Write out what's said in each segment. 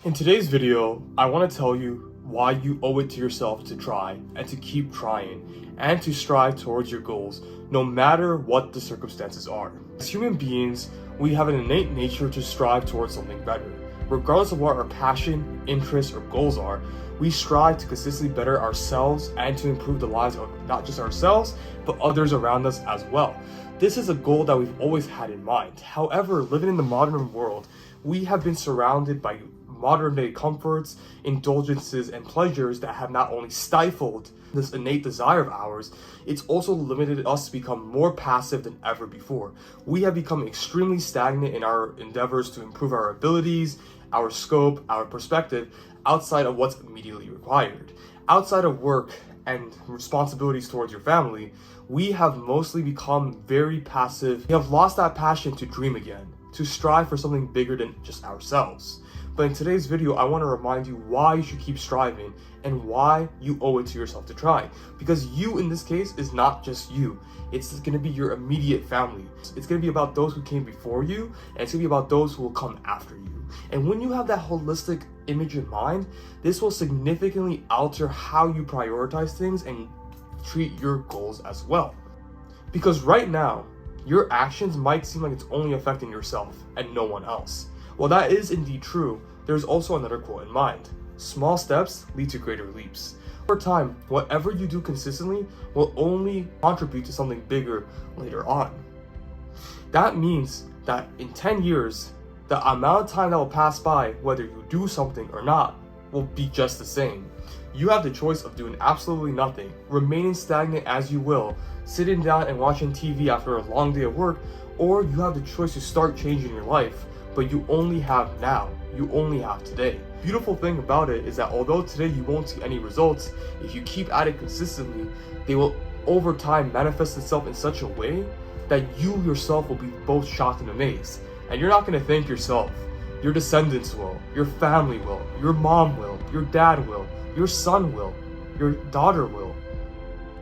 In today's video, I want to tell you why you owe it to yourself to try and to keep trying and to strive towards your goals no matter what the circumstances are. As human beings, we have an innate nature to strive towards something better. Regardless of what our passion, interests, or goals are, we strive to consistently better ourselves and to improve the lives of not just ourselves, but others around us as well. This is a goal that we've always had in mind. However, living in the modern world, we have been surrounded by modern day comforts, indulgences, and pleasures that have not only stifled this innate desire of ours, it's also limited us to become more passive than ever before. We have become extremely stagnant in our endeavors to improve our abilities, our scope, our perspective outside of what's immediately required. Outside of work and responsibilities towards your family, we have mostly become very passive. We have lost that passion to dream again, to strive for something bigger than just ourselves. But in today's video, I want to remind you why you should keep striving and why you owe it to yourself to try. Because you, in this case, is not just you. It's going to be your immediate family. It's going to be about those who came before you, and it's going to be about those who will come after you. And when you have that holistic image in mind, this will significantly alter how you prioritize things and treat your goals as well. Because right now, your actions might seem like it's only affecting yourself and no one else. While that is indeed true, there's also another quote in mind. Small steps lead to greater leaps. Over time, whatever you do consistently will only contribute to something bigger later on. That means that in 10 years, the amount of time that will pass by, whether you do something or not, will be just the same. You have the choice of doing absolutely nothing, remaining stagnant as you will, sitting down and watching TV after a long day of work, or you have the choice to start changing your life. But you only have now. You only have today. Beautiful thing about it is that although today you won't see any results, if you keep at it consistently, they will over time manifest itself in such a way that you yourself will be both shocked and amazed. And you're not going to thank yourself. Your descendants will, your family will, your mom will, your dad will, your son will, your daughter will,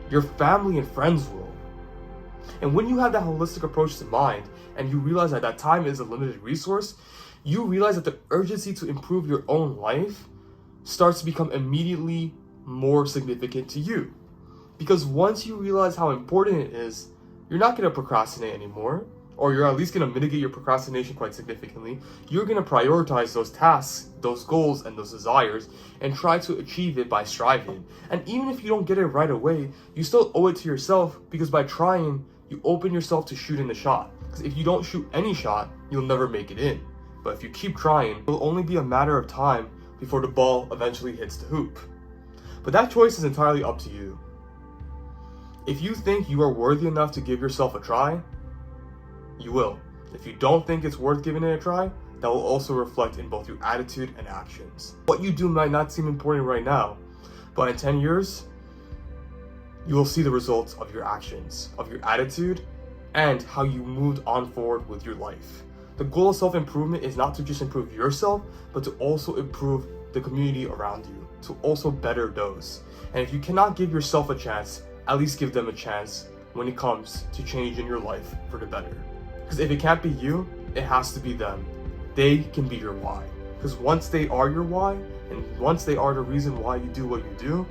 your family and friends will. And when you have that holistic approach to mind, and you realize that time is a limited resource, you realize that the urgency to improve your own life starts to become immediately more significant to you. Because once you realize how important it is, you're not going to procrastinate anymore, or you're at least going to mitigate your procrastination quite significantly. You're going to prioritize those tasks, those goals, and those desires, and try to achieve it by striving. And even if you don't get it right away, you still owe it to yourself, because by trying, you open yourself to shooting the shot. Because if you don't shoot any shot, you'll never make it in. But if you keep trying, it'll only be a matter of time before the ball eventually hits the hoop. But that choice is entirely up to you. If you think you are worthy enough to give yourself a try, you will. If you don't think it's worth giving it a try, that will also reflect in both your attitude and actions. What you do might not seem important right now, but in 10 years, you will see the results of your actions, of your attitude, and how you moved on forward with your life. The goal of self-improvement is not to just improve yourself, but to also improve the community around you, to also better those. And if you cannot give yourself a chance, at least give them a chance when it comes to changing your life for the better. Because if it can't be you, it has to be them. They can be your why. Because once they are your why, and once they are the reason why you do what you do,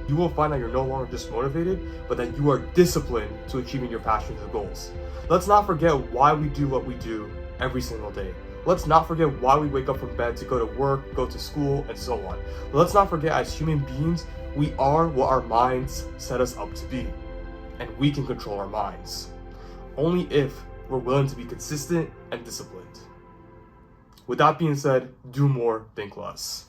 you will find that you're no longer just motivated, but that you are disciplined to achieving your passions and goals. Let's not forget why we do what we do every single day. Let's not forget why we wake up from bed to go to work, go to school, and so on. Let's not forget, as human beings, we are what our minds set us up to be. And we can control our minds. Only if we're willing to be consistent and disciplined. With that being said, do more, think less.